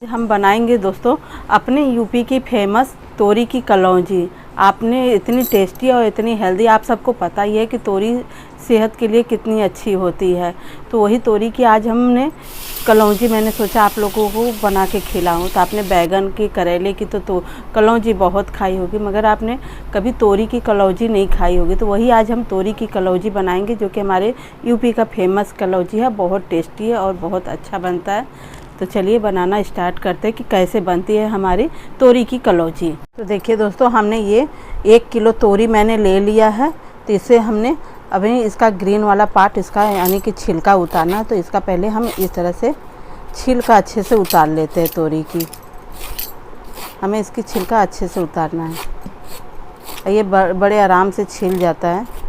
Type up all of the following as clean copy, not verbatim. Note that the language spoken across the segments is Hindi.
हम बनाएंगे दोस्तों अपने यूपी की फेमस तोरी की कलौंजी। आपने इतनी टेस्टी और इतनी हेल्दी, आप सबको पता ही है कि तोरी सेहत के लिए कितनी अच्छी होती है। तो वही तोरी की आज हमने कलौंजी, मैंने सोचा आप लोगों को बना के खिलाऊं। तो आपने बैगन की, करेले की तो कलौंजी बहुत खाई होगी, मगर आपने कभी तोरी की कलौंजी नहीं खाई होगी। तो वही आज हम तोरी की कलौंजी बनाएंगे, जो कि हमारे यूपी का फेमस कलौंजी है। बहुत टेस्टी है और बहुत अच्छा बनता है। तो चलिए बनाना स्टार्ट करते हैं कि कैसे बनती है हमारी तोरी की कलौंजी। तो देखिए दोस्तों, हमने ये 1 किलो तोरी मैंने ले लिया है। तो इसे हमने अभी इसका ग्रीन वाला पार्ट, इसका यानी कि छिलका उतारना। तो इसका पहले हम इस तरह से छिलका अच्छे से उतार लेते हैं। तोरी की हमें इसकी छिलका अच्छे से उतारना है। ये बड़े आराम से छिल जाता है।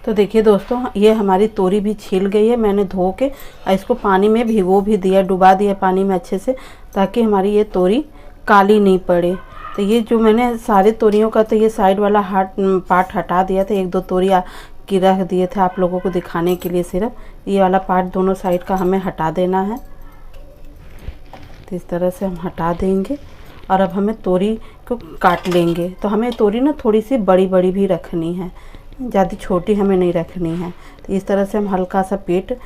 तो देखिए दोस्तों, ये हमारी तोरी भी छिल गई है। मैंने धो के इसको पानी में भिगो भी दिया, डुबा दिया पानी में अच्छे से, ताकि हमारी ये तोरी काली नहीं पड़े। तो ये जो मैंने सारे तोरियों का तो ये साइड वाला पार्ट हटा दिया था। 1-2 तोरी की रख दिए थे आप लोगों को दिखाने के लिए। सिर्फ ये वाला पार्ट दोनों साइड का हमें हटा देना है। तो इस तरह से हम हटा देंगे। और अब हमें तोरी को काट लेंगे। तो हमें तोरी ना थोड़ी सी बड़ी बड़ी भी रखनी है, ज़्यादा छोटी हमें नहीं रखनी है। तो इस तरह से हम हल्का सा पेट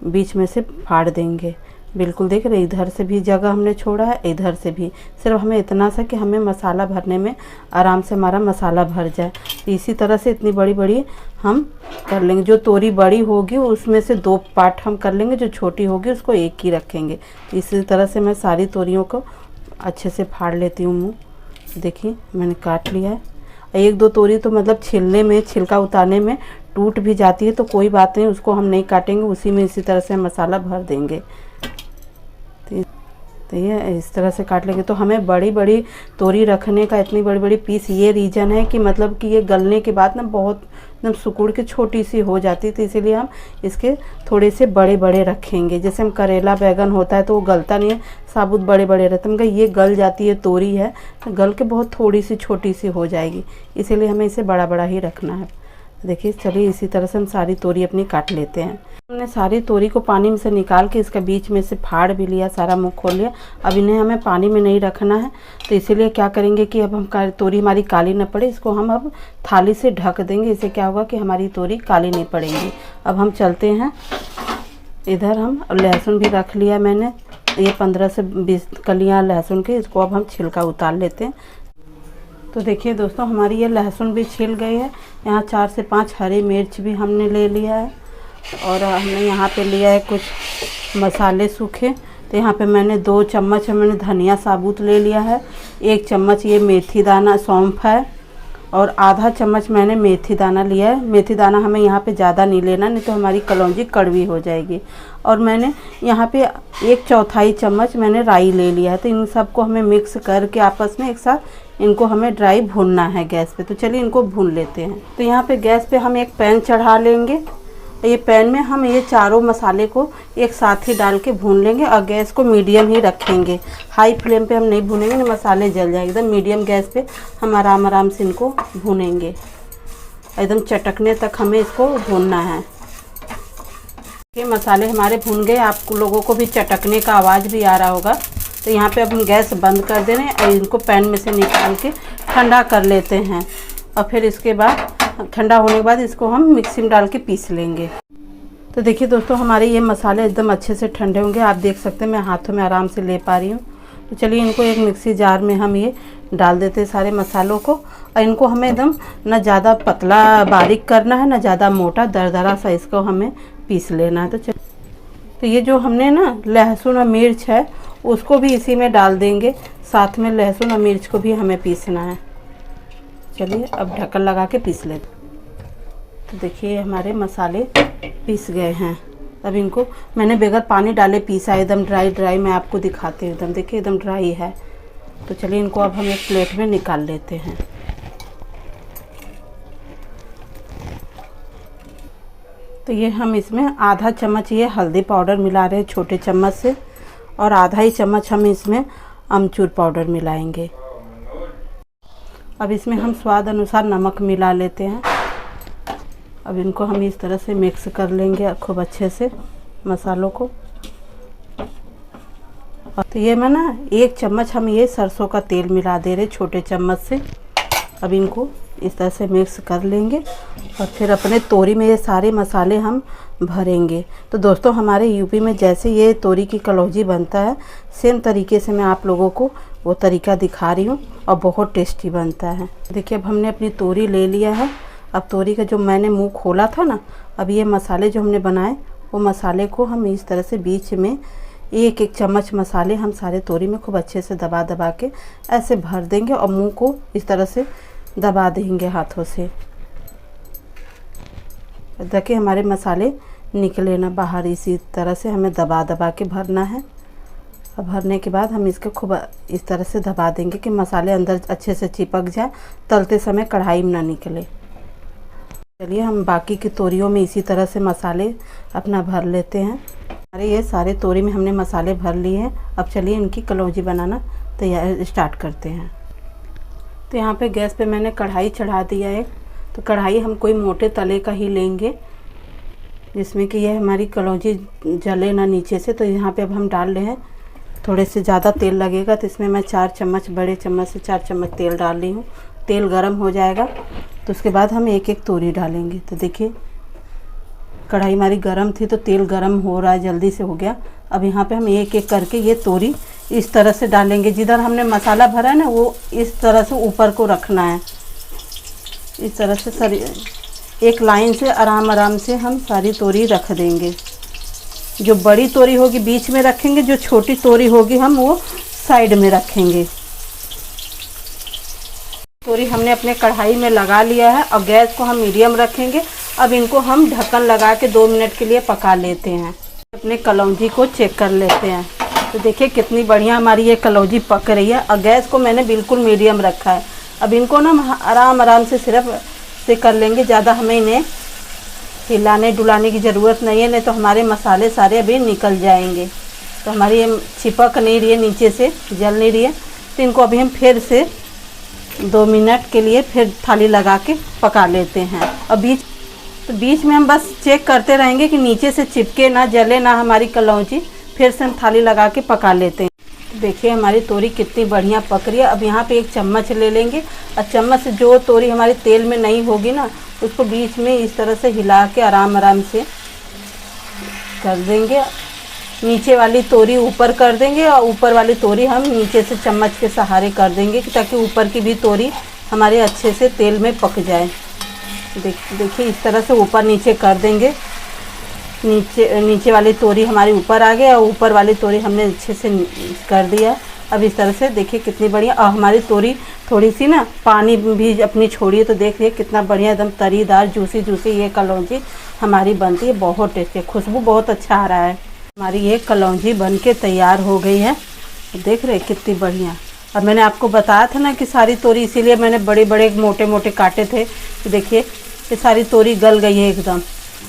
बीच में से फाड़ देंगे। बिल्कुल देख रहे, इधर से भी जगह हमने छोड़ा है, इधर से भी। सिर्फ हमें इतना सा कि हमें मसाला भरने में आराम से हमारा मसाला भर जाए। तो इसी तरह से इतनी बड़ी बड़ी हम कर लेंगे। जो तोरी बड़ी होगी उसमें से 2 पार्ट हम कर लेंगे, जो छोटी होगी उसको 1 ही रखेंगे। तो इसी तरह से मैं सारी तोरियों को अच्छे से फाड़ लेती हूँ। मुँह देखिए मैंने काट लिया है। 1-2 तोरी तो मतलब छिलने में, छिलका उतारने में टूट भी जाती है, तो कोई बात नहीं, उसको हम नहीं काटेंगे, उसी में इसी तरह से मसाला भर देंगे। तो ये इस तरह से काट लेंगे। तो हमें बड़ी बड़ी तोरी रखने का, इतनी बड़ी बड़ी पीस, ये रीज़न है कि मतलब कि ये गलने के बाद ना बहुत एकदम सिकुड़ के छोटी सी हो जाती है। तो इसीलिए हम इसके थोड़े से बड़े बड़े रखेंगे। जैसे हम करेला बैगन होता है तो वो गलता नहीं है, साबुत बड़े बड़े रहते हैं, मगर ये गल जाती है। तोरी है तो गल के बहुत थोड़ी सी छोटी सी हो जाएगी, इसीलिए हमें इसे बड़ा बड़ा ही रखना है। देखिए चलिए इसी तरह से हम सारी तोरी अपनी काट लेते हैं। हमने सारी तोरी को पानी में से निकाल के इसका बीच में से फाड़ भी लिया, सारा मुंह खोल लिया। अब इन्हें हमें पानी में नहीं रखना है। तो इसीलिए क्या करेंगे कि अब हम तोरी हमारी काली न पड़े, इसको हम अब थाली से ढक देंगे। इससे क्या होगा कि हमारी तोरी काली नहीं पड़ेगी। अब हम चलते हैं इधर। हम लहसुन भी रख लिया मैंने, ये 15 से 20 कलियाँ लहसुन की। इसको अब हम छिलका उतार लेते हैं। तो देखिए दोस्तों, हमारी ये लहसुन भी छिल गई है। यहाँ 4 से 5 हरी मिर्च भी हमने ले लिया है। और हमने यहाँ पे लिया है कुछ मसाले सूखे। तो यहाँ पे मैंने 2 चम्मच मैंने धनिया साबुत ले लिया है। 1 चम्मच ये मेथी दाना सौंफ है। और आधा चम्मच मैंने मेथी दाना लिया है। मेथी दाना हमें यहाँ पे ज़्यादा नहीं लेना, नहीं तो हमारी कलौंजी कड़वी हो जाएगी। और मैंने यहाँ पे 1/4 चम्मच मैंने राई ले लिया है। तो इन सबको हमें मिक्स करके आपस में एक साथ इनको हमें ड्राई भूनना है गैस पे। तो चलिए इनको भून लेते हैं। तो यहाँ पे गैस पे हम एक पैन चढ़ा लेंगे। ये पैन में हम ये चारों मसाले को एक साथ ही डाल के भून लेंगे। और गैस को मीडियम ही रखेंगे, हाई फ्लेम पे हम नहीं भूनेंगे, नहीं मसाले जल जाएंगे। एकदम मीडियम गैस पे हम आराम आराम से इनको भूनेंगे, एकदम चटकने तक हमें इसको भूनना है। ये मसाले हमारे भून गए, आप लोगों को भी चटकने का आवाज़ भी आ रहा होगा। तो यहाँ पे अब हम गैस बंद कर दे रहे हैं और इनको पैन में से निकाल के ठंडा कर लेते हैं। और फिर इसके बाद ठंडा होने के बाद इसको हम मिक्सी में डाल के पीस लेंगे। तो देखिए दोस्तों, हमारे ये मसाले एकदम अच्छे से ठंडे होंगे। आप देख सकते हैं मैं हाथों में आराम से ले पा रही हूँ। तो चलिए इनको एक मिक्सी जार में हम ये डाल देते हैं सारे मसालों को। और इनको हमें एकदम ना ज़्यादा पतला बारीक करना है, ना ज़्यादा मोटा, दरदरा सा इसको हमें पीस लेना है। तो ये जो हमने ना लहसुन और मिर्च है उसको भी इसी में डाल देंगे। साथ में लहसुन और मिर्च को भी हमें पीसना है। चलिए अब ढक्कन लगा के पीस लेते। तो देखिए हमारे मसाले पीस गए हैं। अब इनको मैंने बगैर पानी डाले पीसा, एकदम ड्राई ड्राई। मैं आपको दिखाती हूँ, एकदम देखिए एकदम ड्राई है। तो चलिए इनको अब हम एक प्लेट में निकाल लेते हैं। तो ये हम इसमें आधा चम्मच ये हल्दी पाउडर मिला रहे हैं छोटे चम्मच से। और आधा ही चम्मच हम इसमें अमचूर पाउडर मिलाएंगे। अब इसमें हम स्वाद अनुसार नमक मिला लेते हैं। अब इनको हम इस तरह से मिक्स कर लेंगे खूब अच्छे से मसालों को। तो ये मैं ना 1 चम्मच हम ये सरसों का तेल मिला दे रहे छोटे चम्मच से। अब इनको इस तरह से मिक्स कर लेंगे और फिर अपने तोरी में ये सारे मसाले हम भरेंगे। तो दोस्तों हमारे यूपी में जैसे ये तोरी की कलौंजी बनता है सेम तरीके से मैं आप लोगों को वो तरीका दिखा रही हूँ और बहुत टेस्टी बनता है। देखिए अब हमने अपनी तोरी ले लिया है। अब तोरी का जो मैंने मुंह खोला था ना, अब ये मसाले जो हमने बनाए वो मसाले को हम इस तरह से बीच में 1-1 चम्मच मसाले हम सारे तोरी में खूब अच्छे से दबा दबा के ऐसे भर देंगे और मुंह को इस तरह से दबा देंगे हाथों से। देखिए हमारे मसाले निकले ना बाहर, इसी तरह से हमें दबा दबा के भरना है। अब भरने के बाद हम इसको खूब इस तरह से दबा देंगे कि मसाले अंदर अच्छे से चिपक जाए, तलते समय कढ़ाई में ना निकले। चलिए हम बाकी की तोरियों में इसी तरह से मसाले अपना भर लेते हैं। हमारे ये सारे तोरी में हमने मसाले भर लिए हैं। अब चलिए इनकी कलौंजी बनाना तैयार स्टार्ट करते हैं। तो यहाँ पे गैस पे मैंने कढ़ाई चढ़ा दिया है। तो कढ़ाई हम कोई मोटे तले का ही लेंगे जिसमें कि यह हमारी कलौंजी जले ना नीचे से। तो यहाँ पे अब हम डाल रहे हैं, थोड़े से ज़्यादा तेल लगेगा तो इसमें मैं 4 चम्मच, बड़े चम्मच से 4 चम्मच तेल डाल रही हूँ। तेल गरम हो जाएगा तो उसके बाद हम 1-1 तोरी डालेंगे। तो देखिए कढ़ाई हमारी गरम थी तो तेल गरम हो रहा है, जल्दी से हो गया। अब यहाँ पे हम 1-1 करके ये तोरी इस तरह से डालेंगे। जिधर हमने मसाला भरा है ना वो इस तरह से ऊपर को रखना है। इस तरह से सारी एक लाइन से आराम आराम से हम सारी तोरी रख देंगे। जो बड़ी तोरी होगी बीच में रखेंगे, जो छोटी तोरी होगी हम वो साइड में रखेंगे। तोरी हमने अपने कढ़ाई में लगा लिया है और गैस को हम मीडियम रखेंगे। अब इनको हम ढक्कन लगा के 2 मिनट के लिए पका लेते हैं। अपने कलौंजी को चेक कर लेते हैं। तो देखिए कितनी बढ़िया हमारी ये कलौंजी पक रही है और गैस को मैंने बिल्कुल मीडियम रखा है। अब इनको ना आराम आराम से सिर्फ से कर लेंगे, ज़्यादा हमें इन्हें हिलाने डुलाने की ज़रूरत नहीं है, नहीं तो हमारे मसाले सारे अभी निकल जाएंगे। तो हमारी ये चिपक नहीं रही है, नीचे से जल नहीं रही है। तो इनको अभी हम फिर से 2 मिनट के लिए फिर थाली लगा के पका लेते हैं। और बीच में हम बस चेक करते रहेंगे कि नीचे से चिपके ना, जले ना हमारी कलौंजी। फिर से हम थाली लगा के पका लेते हैं। देखिए हमारी तोरी कितनी बढ़िया पक रही है। अब यहाँ पे 1 चम्मच ले लेंगे और चम्मच से जो तोरी हमारी तेल में नहीं होगी ना उसको बीच में इस तरह से हिला के आराम आराम से कर देंगे। नीचे वाली तोरी ऊपर कर देंगे और ऊपर वाली तोरी हम नीचे से चम्मच के सहारे कर देंगे ताकि ऊपर की भी तोरी हमारे अच्छे से तेल में पक जाए। देखिए इस तरह से ऊपर नीचे कर देंगे। नीचे वाली तोरी हमारी ऊपर आ गई और ऊपर वाली तोरी हमने अच्छे से कर दिया। अब इस तरह से देखिए कितनी बढ़िया। और हमारी तोरी थोड़ी सी ना पानी भी अपनी छोड़ी है, तो देखिए कितना बढ़िया एकदम तरीदार जूसी जूसी ये कलौंजी हमारी बनती है। बहुत टेस्टी, खुशबू बहुत अच्छा आ रहा है। हमारी ये कलौंजी बन के तैयार हो गई है। देख रहे कितनी बढ़िया। अब मैंने आपको बताया था ना कि सारी तोरी, इसीलिए मैंने बड़े बड़े मोटे मोटे काटे थे। तो देखिए ये सारी तोरी गल गई है एकदम।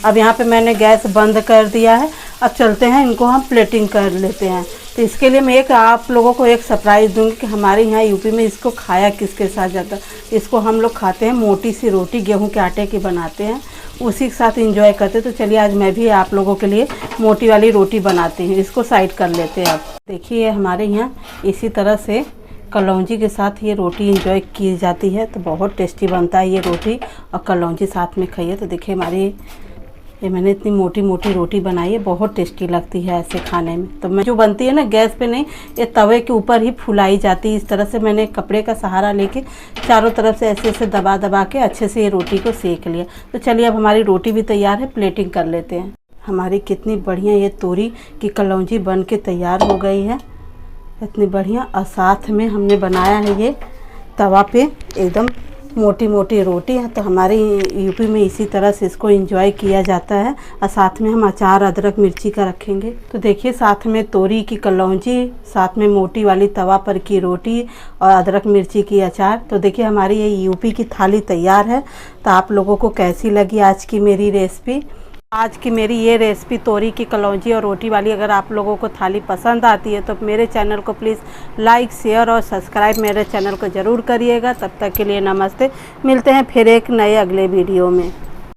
अब यहाँ पे मैंने गैस बंद कर दिया है। अब चलते हैं इनको हम प्लेटिंग कर लेते हैं। तो इसके लिए मैं आप लोगों को एक सरप्राइज़ दूंगी कि हमारे यहाँ यूपी में इसको खाया किसके साथ जाता है। इसको हम लोग खाते हैं, मोटी सी रोटी गेहूं के आटे की बनाते हैं, उसी के साथ एंजॉय करते हैं। तो चलिए आज मैं भी आप लोगों के लिए मोटी वाली रोटी बनाती हूँ। इसको साइड कर लेते हैं। अब देखिए हमारे यहाँ इसी तरह से कलौंजी के साथ ये रोटी एंजॉय की जाती है। तो बहुत टेस्टी बनता है ये रोटी और कलौंजी साथ में खाइए। तो देखिए हमारी ये मैंने इतनी मोटी मोटी रोटी बनाई है, बहुत टेस्टी लगती है ऐसे खाने में। तो मैं जो बनती है ना गैस पे नहीं, ये तवे के ऊपर ही फुलाई जाती है। इस तरह से मैंने कपड़े का सहारा लेके चारों तरफ से ऐसे ऐसे दबा दबा के अच्छे से ये रोटी को सेक लिया। तो चलिए अब हमारी रोटी भी तैयार है, प्लेटिंग कर लेते हैं। हमारी कितनी बढ़िया ये तोरी की कलौंजी बन के तैयार हो गई है, इतनी बढ़िया। और साथ में हमने बनाया है ये तवा पे एकदम मोटी मोटी रोटी है। तो हमारे यूपी में इसी तरह से इसको एंजॉय किया जाता है। और साथ में हम अचार अदरक मिर्ची का रखेंगे। तो देखिए साथ में तोरी की कलौंजी, साथ में मोटी वाली तवा पर की रोटी और अदरक मिर्ची की अचार। तो देखिए हमारी ये यूपी की थाली तैयार है। तो आप लोगों को कैसी लगी आज की मेरी रेसिपी? आज की मेरी ये रेसिपी तोरी की कलौंजी और रोटी वाली अगर आप लोगों को थाली पसंद आती है तो मेरे चैनल को प्लीज़ लाइक, शेयर और सब्सक्राइब मेरे चैनल को ज़रूर करिएगा। तब तक के लिए नमस्ते। मिलते हैं फिर एक नए अगले वीडियो में।